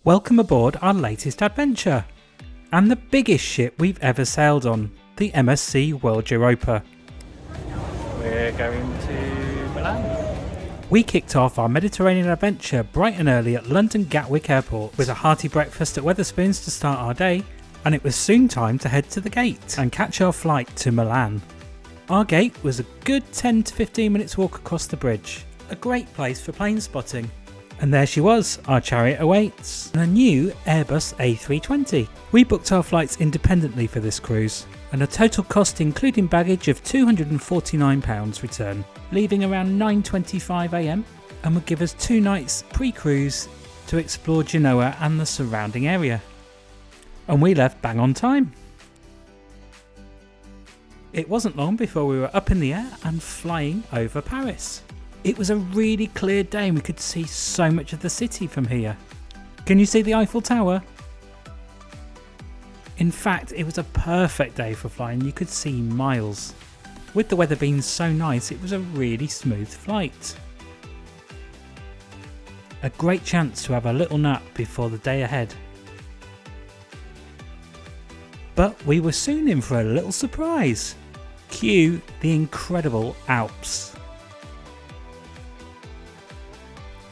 Welcome aboard our latest adventure, and the biggest ship we've ever sailed on, the MSC World Europa. We're going to Milan. We kicked off our Mediterranean adventure bright and early at London Gatwick Airport with a hearty breakfast at Wetherspoons to start our day, and it was soon time to head to the gate and catch our flight to Milan. Our gate was a good 10 to 15 minutes walk across the bridge, a great place for plane spotting. And there she was, our chariot awaits, and a new Airbus A320. We booked our flights independently for this cruise, and a total cost including baggage of £249 return, leaving around 9:25 AM, and would give us 2 nights pre-cruise to explore Genoa and the surrounding area. And we left bang on time. It wasn't long before we were up in the air and flying over Paris. It was a really clear day and we could see so much of the city from here. Can you see the Eiffel Tower? In fact, it was a perfect day for flying. You could see miles. With the weather being so nice, it was a really smooth flight. A great chance to have a little nap before the day ahead. But we were soon in for a little surprise. Cue the incredible Alps.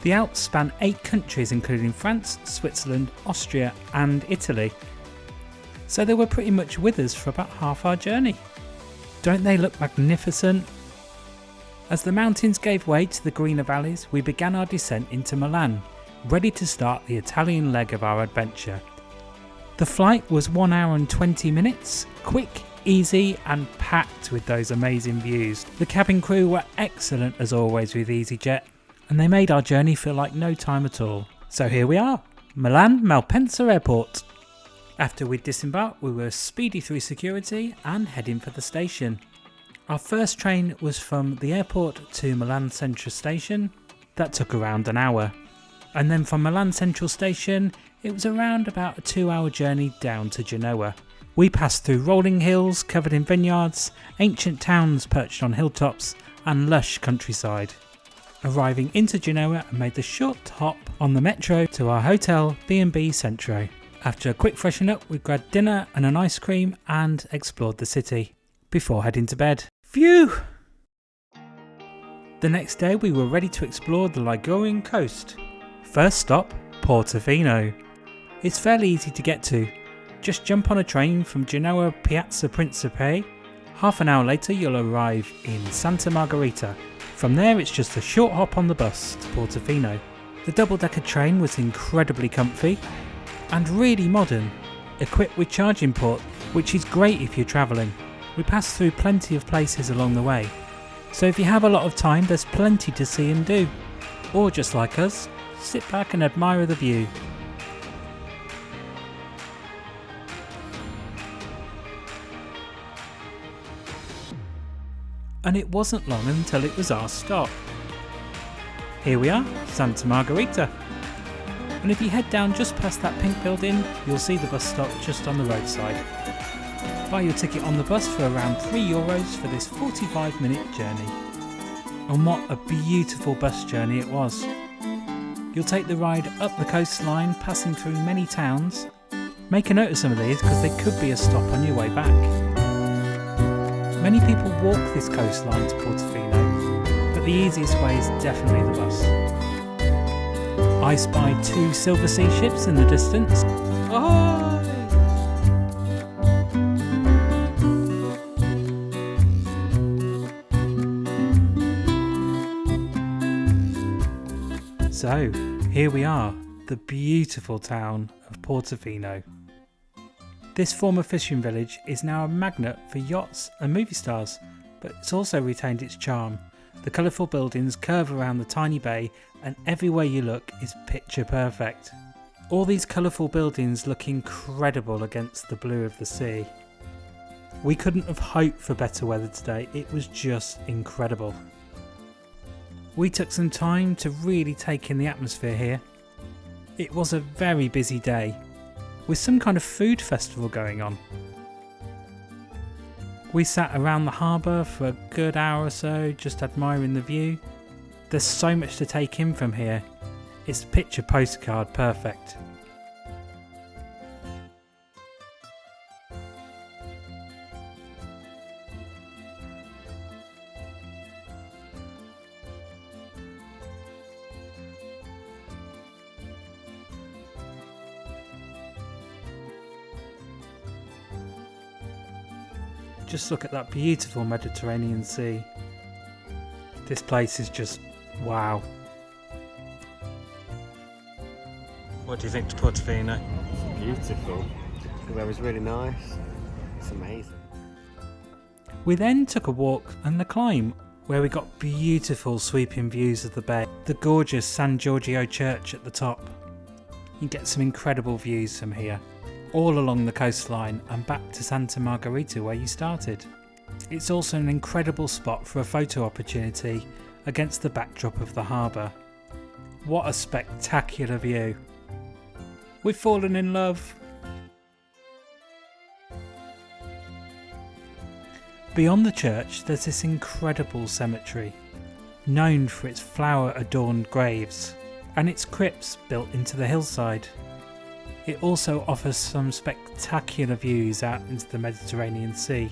The Alps span 8 countries including France, Switzerland, Austria and Italy. So they were pretty much with us for about half our journey. Don't they look magnificent? As the mountains gave way to the greener valleys, we began our descent into Milan, ready to start the Italian leg of our adventure. The flight was 1 hour and 20 minutes, quick, easy and packed with those amazing views. The cabin crew were excellent as always with easyJet, and they made our journey feel like no time at all. So here we are, Milan Malpensa Airport. After we'd disembarked, we were speedy through security and heading for the station. Our first train was from the airport to Milan Central Station. That took around an hour. And then from Milan Central Station, it was around about a 2-hour journey down to Genoa. We passed through rolling hills covered in vineyards, ancient towns perched on hilltops and lush countryside. Arriving into Genoa and made the short hop on the metro to our hotel B&B Centro. After a quick freshen up, we grabbed dinner and an ice cream and explored the city before heading to bed. Phew! The next day we were ready to explore the Ligurian coast. First stop, Portofino. It's fairly easy to get to. Just jump on a train from Genoa Piazza Principe. Half an hour later you'll arrive in Santa Margherita. From there it's just a short hop on the bus to Portofino. The double-decker train was incredibly comfy and really modern, equipped with charging port, which is great if you're travelling. We passed through plenty of places along the way, so if you have a lot of time there's plenty to see and do. Or just like us, sit back and admire the view. And it wasn't long until it was our stop. Here we are, Santa Margherita. And if you head down just past that pink building, you'll see the bus stop just on the roadside. Buy your ticket on the bus for around €3 for this 45-minute journey. And what a beautiful bus journey it was. You'll take the ride up the coastline, passing through many towns. Make a note of some of these because they could be a stop on your way back. Many people walk this coastline to Portofino, but the easiest way is definitely the bus. I spied 2 Silver Sea ships in the distance. Oh! So, here we are, the beautiful town of Portofino. This former fishing village is now a magnet for yachts and movie stars, but it's also retained its charm. The colourful buildings curve around the tiny bay and everywhere you look is picture perfect. All these colourful buildings look incredible against the blue of the sea. We couldn't have hoped for better weather today, it was just incredible. We took some time to really take in the atmosphere here. It was a very busy day, with some kind of food festival going on. We sat around the harbour for a good hour or so, just admiring the view. There's so much to take in from here. It's picture postcard perfect. Just look at that beautiful Mediterranean Sea. This place is just wow. What do you think to Portofino? Beautiful. The weather's really nice. It's amazing. We then took a walk and a climb where we got beautiful sweeping views of the bay. The gorgeous San Giorgio church at the top. You get some incredible views from here, all along the coastline and back to Santa Margherita where you started. It's also an incredible spot for a photo opportunity against the backdrop of the harbour. What a spectacular view. We've fallen in love. Beyond the church there's this incredible cemetery, known for its flower-adorned graves and its crypts built into the hillside. It also offers some spectacular views out into the Mediterranean Sea.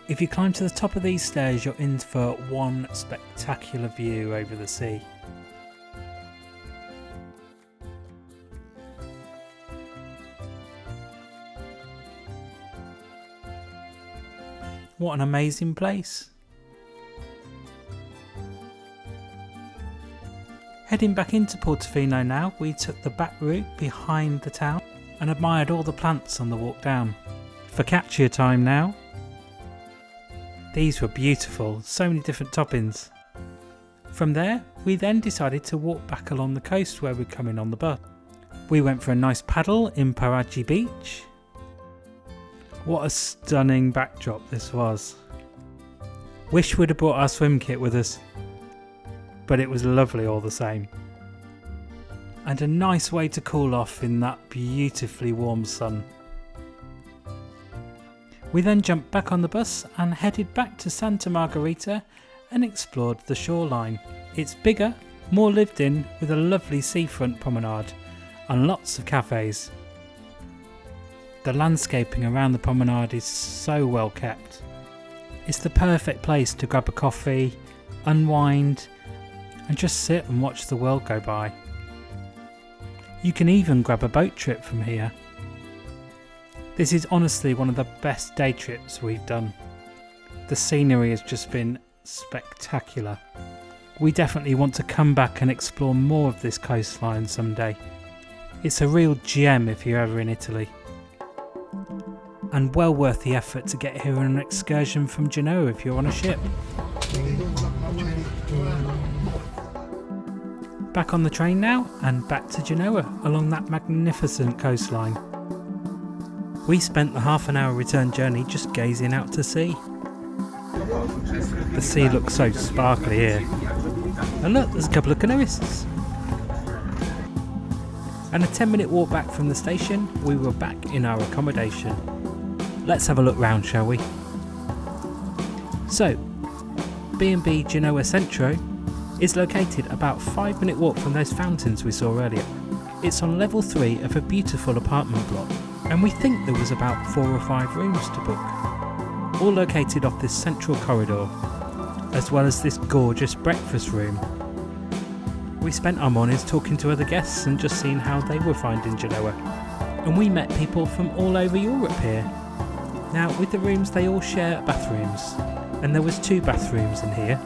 If you climb to the top of these stairs, you're in for one spectacular view over the sea. What an amazing place. Heading back into Portofino now, we took the back route behind the town and admired all the plants on the walk down. Focaccia time now. These were beautiful, so many different toppings. From there, we then decided to walk back along the coast where we'd come in on the bus. We went for a nice paddle in Paraggi Beach. What a stunning backdrop this was. Wish we'd have brought our swim kit with us, but it was lovely all the same. And a nice way to cool off in that beautifully warm sun. We then jumped back on the bus and headed back to Santa Margherita and explored the shoreline. It's bigger, more lived in, with a lovely seafront promenade and lots of cafes. The landscaping around the promenade is so well kept. It's the perfect place to grab a coffee, unwind and just sit and watch the world go by. You can even grab a boat trip from here. This is honestly one of the best day trips we've done. The scenery has just been spectacular. We definitely want to come back and explore more of this coastline someday. It's a real gem if you're ever in Italy. And well worth the effort to get here on an excursion from Genoa if you're on a ship. Back on the train now and back to Genoa along that magnificent coastline. We spent the half-an-hour return journey just gazing out to sea. The sea looks so sparkly here. And look, there's a couple of canoeists. And a 10-minute walk back from the station, we were back in our accommodation. Let's have a look round, shall we? So, B&B Genoa Centro is located about a 5-minute walk from those fountains we saw earlier. It's on level 3 of a beautiful apartment block. And we think there was about 4 or 5 rooms to book, all located off this central corridor, as well as this gorgeous breakfast room. We spent our mornings talking to other guests and just seeing how they were finding Genoa, and we met people from all over Europe here. Now with the rooms they all share bathrooms, and there was 2 bathrooms in here.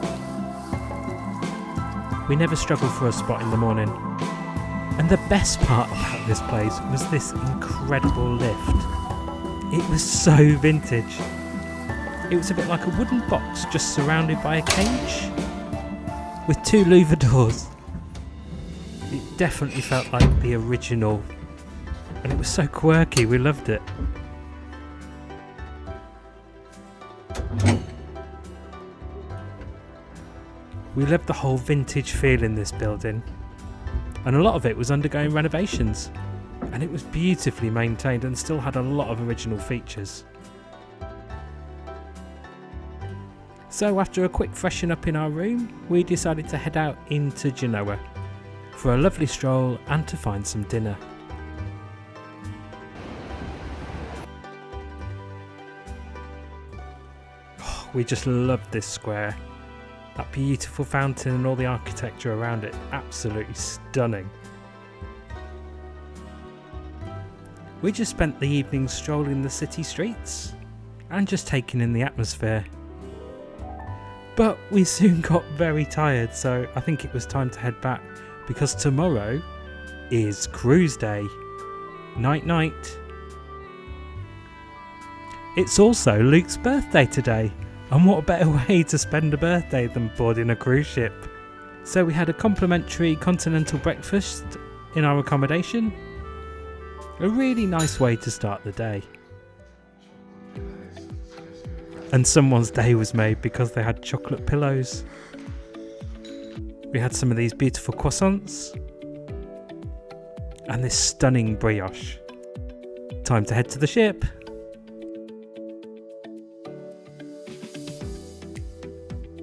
We never struggled for a spot in the morning. And the best part about this place was this incredible lift. It was so vintage. It was a bit like a wooden box just surrounded by a cage with 2 louver doors. It definitely felt like the original and it was so quirky, we loved it. We loved the whole vintage feel in this building. And a lot of it was undergoing renovations. and it was beautifully maintained and still had a lot of original features. So after a quick freshen up in our room, we decided to head out into Genoa for a lovely stroll and to find some dinner. Oh, we just loved this square. That beautiful fountain and all the architecture around it, absolutely stunning. We just spent the evening strolling the city streets and just taking in the atmosphere. But we soon got very tired, so I think it was time to head back because tomorrow is cruise day. Night night. It's also Luke's birthday today, and what a better way to spend a birthday than boarding a cruise ship. So we had a complimentary continental breakfast in our accommodation. A really nice way to start the day. And someone's day was made because they had chocolate pillows. We had some of these beautiful croissants and this stunning brioche. Time to head to the ship.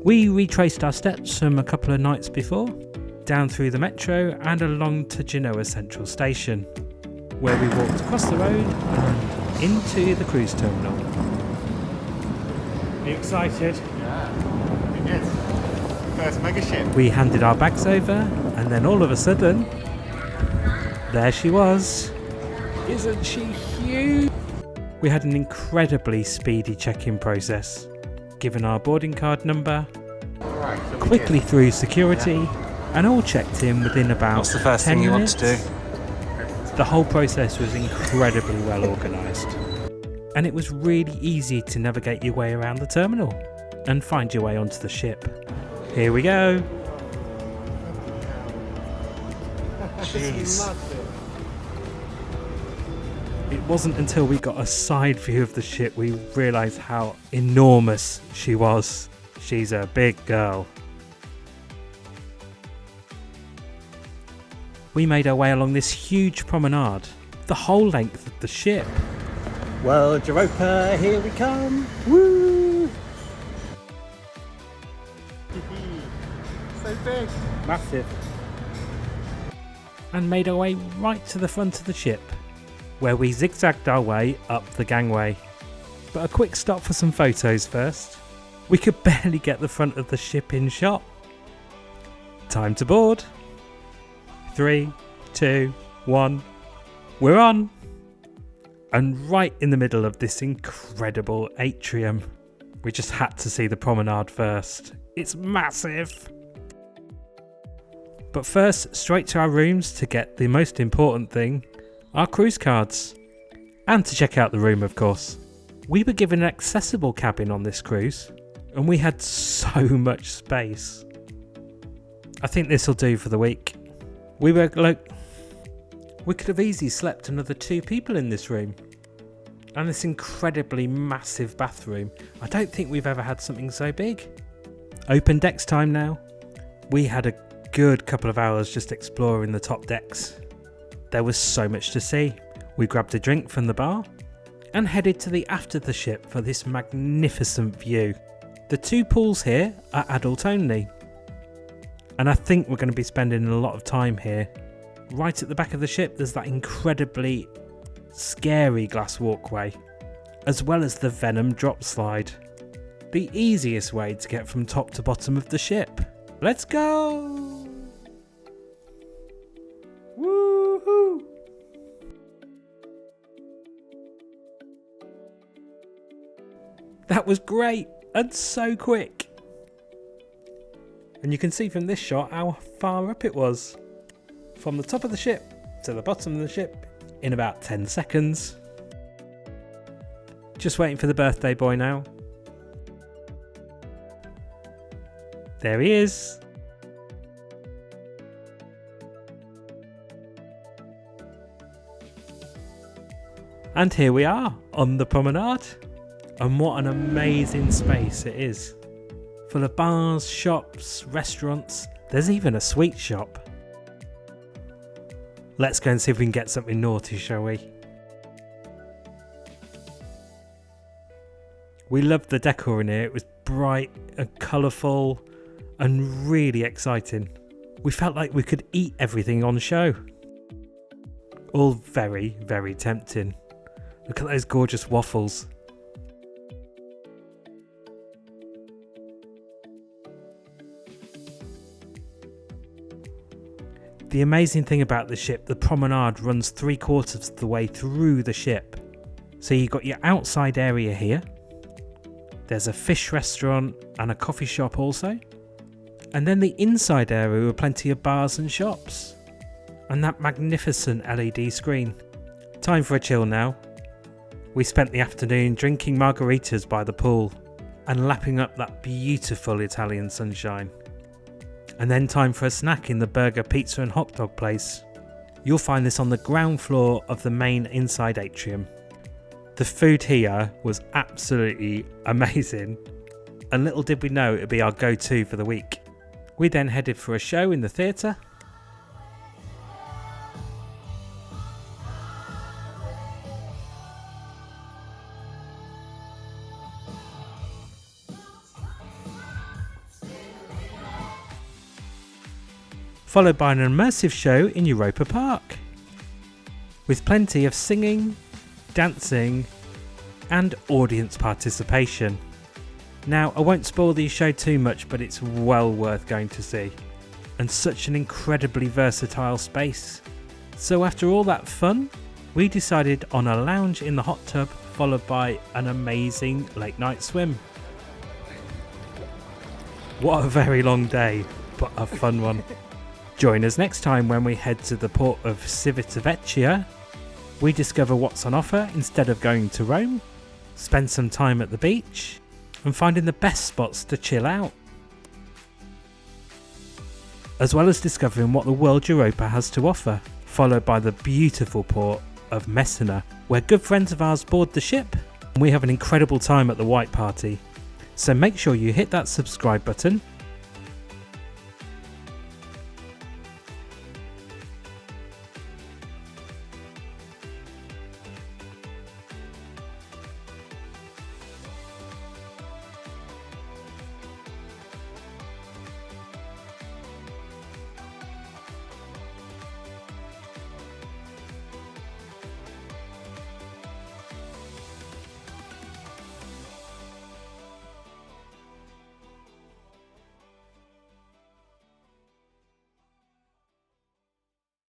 We retraced our steps from a couple of nights before, down through the metro and along to Genoa Central Station, where we walked across the road and into the cruise terminal. Are you excited? Yeah, it is. First mega ship. We handed our bags over, and then all of a sudden, there she was. Isn't she huge? We had an incredibly speedy check-in process, given our boarding card number, quickly through security, and all checked in within about What's the first 10 thing you want minutes. to do? The whole process was incredibly well organised, and it was really easy to navigate your way around the terminal and find your way onto the ship. Here we go. Jeez. It wasn't until we got a side view of the ship we realised how enormous she was. She's a big girl. We made our way along this huge promenade, the whole length of the ship. World Europa, here we come! Woo! So big. Massive. And made our way right to the front of the ship, where we zigzagged our way up the gangway. But a quick stop for some photos first. We could barely get the front of the ship in shot. Time to board. 3, 2, 1. We're on! And right in the middle of this incredible atrium. We just had to see the promenade first. It's massive! But first, straight to our rooms to get the most important thing, our cruise cards. And to check out the room, of course. We were given an accessible cabin on this cruise, and we had so much space. I think this will do for the week. We could have easily slept another 2 people in this room. And this incredibly massive bathroom. I don't think we've ever had something so big. Open decks time now. We had a good couple of hours just exploring the top decks. There was so much to see. We grabbed a drink from the bar and headed to the aft of the ship for this magnificent view. The 2 pools here are adult only. And I think we're going to be spending a lot of time here. Right at the back of the ship there's that incredibly scary glass walkway, as well as the Venom drop slide. The easiest way to get from top to bottom of the ship. Let's go! Woohoo! That was great and so quick. And you can see from this shot how far up it was. From the top of the ship to the bottom of the ship in about 10 seconds. Just waiting for the birthday boy now. There he is. And here we are on the promenade. And what an amazing space it is. Full of bars, shops, restaurants. There's even a sweet shop. Let's go and see if we can get something naughty, shall we? We loved the decor in here. It was bright and colourful and really exciting. We felt like we could eat everything on show. All very, very tempting. Look at those gorgeous waffles. The amazing thing about the ship, the promenade runs 3/4 of the way through the ship. So you've got your outside area here. There's a fish restaurant and a coffee shop also. And then the inside area with plenty of bars and shops. And that magnificent LED screen. Time for a chill now. We spent the afternoon drinking margaritas by the pool and lapping up that beautiful Italian sunshine. And then time for a snack in the burger, pizza and hot dog place. You'll find this on the ground floor of the main inside atrium. The food here was absolutely amazing, and little did we know it would be our go-to for the week. We then headed for a show in the theatre. Followed by an immersive show in Europa Park, with plenty of singing, dancing and audience participation. Now, I won't spoil the show too much, but it's well worth going to see, and such an incredibly versatile space. So after all that fun, we decided on a lounge in the hot tub, followed by an amazing late night swim. What a very long day, but a fun one. Join us next time when we head to the port of Civitavecchia. We discover what's on offer instead of going to Rome, spend some time at the beach, and finding the best spots to chill out. As well as discovering what the World Europa has to offer, followed by the beautiful port of Messina, where good friends of ours board the ship, and we have an incredible time at the White Party. So make sure you hit that subscribe button